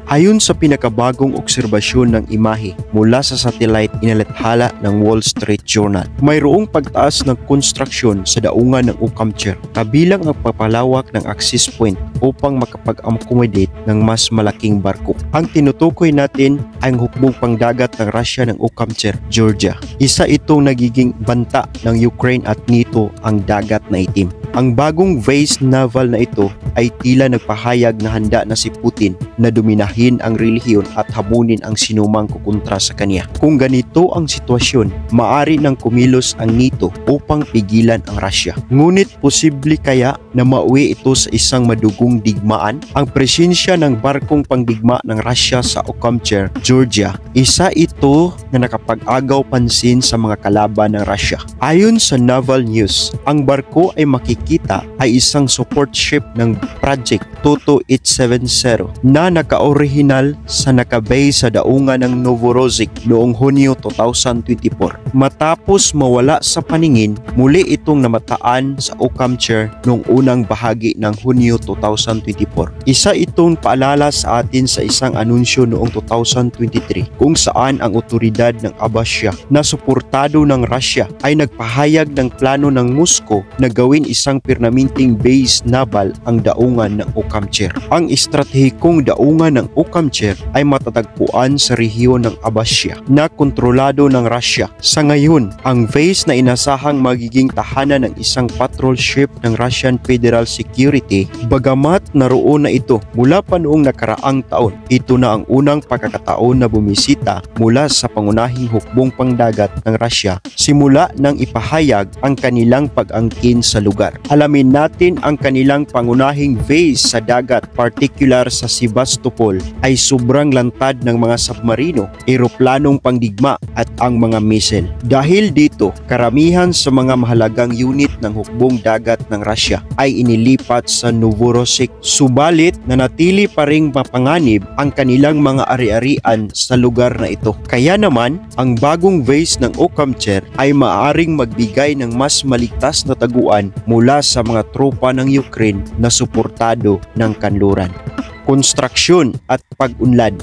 Ayon sa pinakabagong obserbasyon ng imahe mula sa satellite inalathala ng Wall Street Journal, mayroong pagtaas ng konstruksyon sa daungan ng Okamcher, kabilang ang papalawak ng access point upang makapag-accommodate ng mas malaking barko. Ang tinutukoy natin ay ang hukbong pangdagat ng Russia ng Okamcher, Georgia. Isa itong nagiging banta ng Ukraine at NATO ang dagat na itim. Ang bagong base naval na ito ay tila nagpahayag na handa na si Putin na dominahin ang relihiyon at hamunin ang sinumang kukontra sa kanya. Kung ganito ang sitwasyon, maaari nang kumilos ang NATO upang pigilan ang Russia. Ngunit posible kaya na mauwi ito sa isang madugong digmaan? Ang presensya ng barkong pangdigma ng Russia sa Okamcher, Georgia, isa ito na nakapag-agaw pansin sa mga kalaban ng Russia. Ayon sa Naval News, ang barko ay makikita ay isang support ship ng Project Toto 870 na naka-orihinal sa nakabase sa daungan ng Novorossiysk noong Hunyo 2024. Matapos mawala sa paningin, muli itong namataan sa Okamcher noong unang bahagi ng Hunyo 2024. Isa itong paalala sa atin sa isang anunsyo noong 2023 kung saan ang otoridad ng Abkhazia na suportado ng Russia ay nagpahayag ng plano ng Moscow na gawin isang permanenteng base naval ang daungan ng Okamcher. Ang estratehikong daungan ng Okamcher ay matatagpuan sa rehiyon ng Abkhazia na kontrolado ng Russia. Sa ngayon, ang base na inasahang magiging tahanan ng isang patrol ship ng Russian Federal Security, bagamat naroon na ito mula pa noong nakaraang taon. Ito na ang unang pagkakataon na bumisita mula sa pangunahing hukbong pangdagat ng Russia simula nang ipahayag ang kanilang pag-angkin sa lugar. Alamin natin ang kanilang pangunahing base sa dagat, partikular sa Sebastopol, ay sobrang lantad ng mga submarino, eroplanong pangdigma at ang mga missile. Dahil dito, karamihan sa mga mahalagang unit ng hukbong dagat ng Russia ay inilipat sa Novorossiysk, subalit nanatili pa ring mapanganib ang kanilang mga ari-arian sa lugar na ito. Kaya naman, ang bagong base ng Okamcher ay maaaring magbigay ng mas maligtas na taguan mula sa mga tropa ng Ukraine na suportado ng kanluran. Konstruksyon at pag-unlad.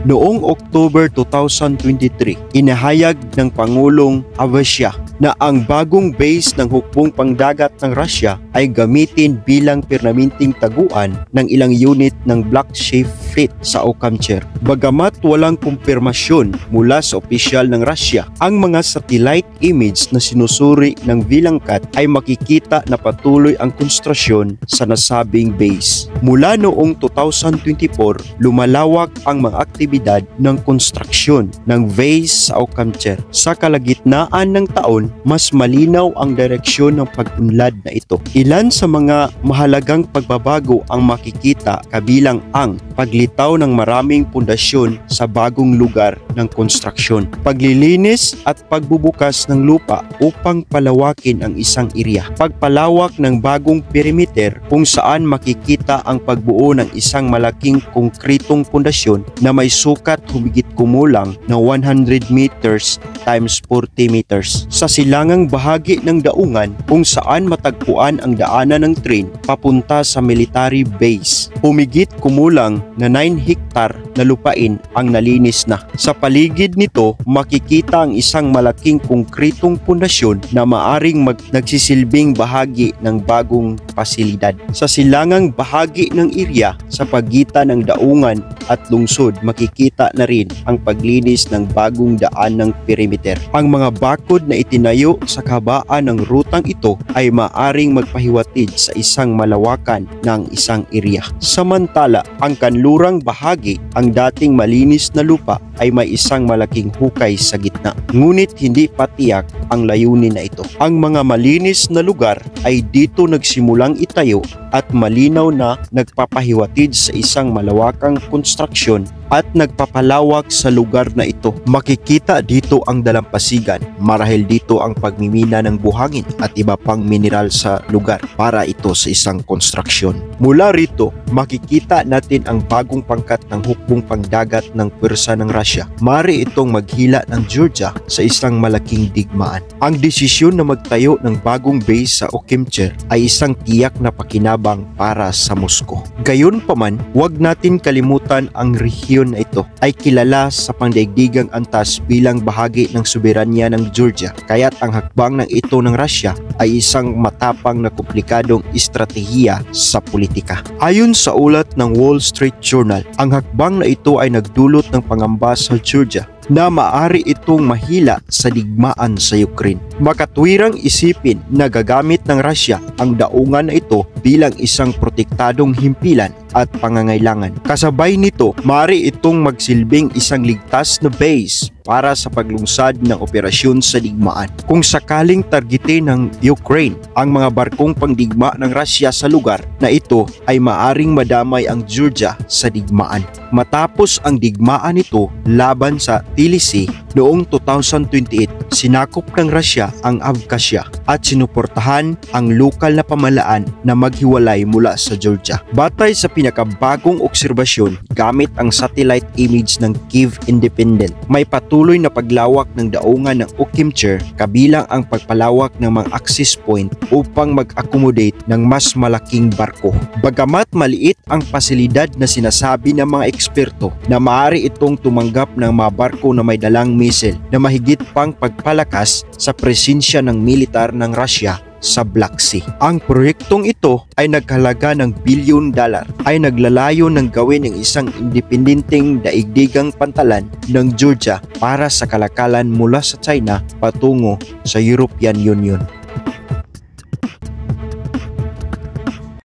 Noong October 2023, inahayag ng Pangulong Abkhazia na ang bagong base ng hukbong pangdagat ng Russia ay gamitin bilang permanenteng taguan ng ilang unit ng Black Sea Fleet sa Okamcher. Bagamat walang kumpirmasyon mula sa opisyal ng Russia, ang mga satellite image na sinusuri ng Vilangkat ay makikita na patuloy ang konstruksyon sa nasabing base. Mula noong 2024, lumalawak ang mga aktibidad ng konstruksyon ng base sa Okamcher. Sa kalagitnaan ng taon, mas malinaw ang direksyon ng pag-unlad na ito. Ilan sa mga mahalagang pagbabago ang makikita kabilang ang paglitaw ng maraming pundasyon sa bagong lugar ng konstruksyon, paglilinis at pagbubukas ng lupa upang palawakin ang isang area, pagpalawak ng bagong perimeter kung saan makikita ang pagbuo ng isang malaking konkretong pundasyon na may sukat humigit kumulang na 100 meters times 40 meters sa silangang bahagi ng daungan kung saan matagpuan ang daanan ng train papunta sa military base. Humigit kumulang na 9 hektar na lupain ang nalinis na. Sa paligid nito, makikita ang isang malaking konkretong pundasyon na maaring nagsisilbing bahagi ng bagong pasilidad. Sa silangang bahagi ng area sa pagitan ng daungan at lungsod, makikita na rin ang paglinis ng bagong daan ng perimeter. Ang mga bakod na itinayo sa kahabaan ng rutang ito ay maaring magpahiwatid sa isang malawakan ng isang area. Samantala, ang kanlurang bahagi, ang dating malinis na lupa, ay may isang malaking hukay sa gitna. Ngunit hindi patiyak ang layunin na ito. Ang mga malinis na lugar ay dito nagsimulang itayo at malinaw na nagpapahiwatid sa isang malawakang konstruksyon at nagpapalawak sa lugar na ito. Makikita dito ang dalampasigan, marahil dito ang pagmimina ng buhangin at iba pang mineral sa lugar para ito sa isang konstruksyon. Mula rito, makikita natin ang bagong pangkat ng hukbong pangdagat ng pwersa ng Russia Russia. Maaari itong maghila ng Georgia sa isang malaking digmaan. Ang desisyon na magtayo ng bagong base sa Okimcher ay isang tiyak na pakinabang para sa Moscow. Gayunpaman, huwag natin kalimutan ang rehiyon na ito ay kilala sa pandaigdigang antas bilang bahagi ng soberanya ng Georgia, kaya't ang hakbang ng ito ng Russia ay isang matapang na komplikadong estratehiya sa politika. Ayon sa ulat ng Wall Street Journal, ang hakbang na ito ay nagdulot ng pangamba sa Georgia na maaari itong mahila sa digmaan sa Ukraine. Makatwirang isipin na gagamit ng Russia ang daungan na ito bilang isang protektadong himpilan at pangangailangan. Kasabay nito, maaari itong magsilbing isang ligtas na base para sa paglungsad ng operasyon sa digmaan. Kung sakaling targetin ng Ukraine ang mga barkong pangdigma ng Russia sa lugar na ito, ay maaring madamay ang Georgia sa digmaan. Matapos ang digmaan nito laban sa Tbilisi noong 2028, sinakop ng Russia ang Abkhazia at sinuportahan ang lokal na pamahalaan na maghiwalay mula sa Georgia. Batay sa pinakabagong obserbasyon gamit ang satellite image ng Kyiv Independent, may patuloy na paglawak ng daungan ng Okimcher kabilang ang pagpalawak ng mga access point upang mag-accommodate ng mas malaking barko. Bagamat maliit ang pasilidad na sinasabi ng mga eksperto na maaari itong tumanggap ng mga barko na may dalang missile na mahigit pang pagpalakas sa presensya ng militar ng Russia sa Black Sea. Ang proyektong ito ay naghalaga ng $1 billion ay naglalayo ng gawin ng isang independenteng daigdigang pantalan ng Georgia para sa kalakalan mula sa China patungo sa European Union.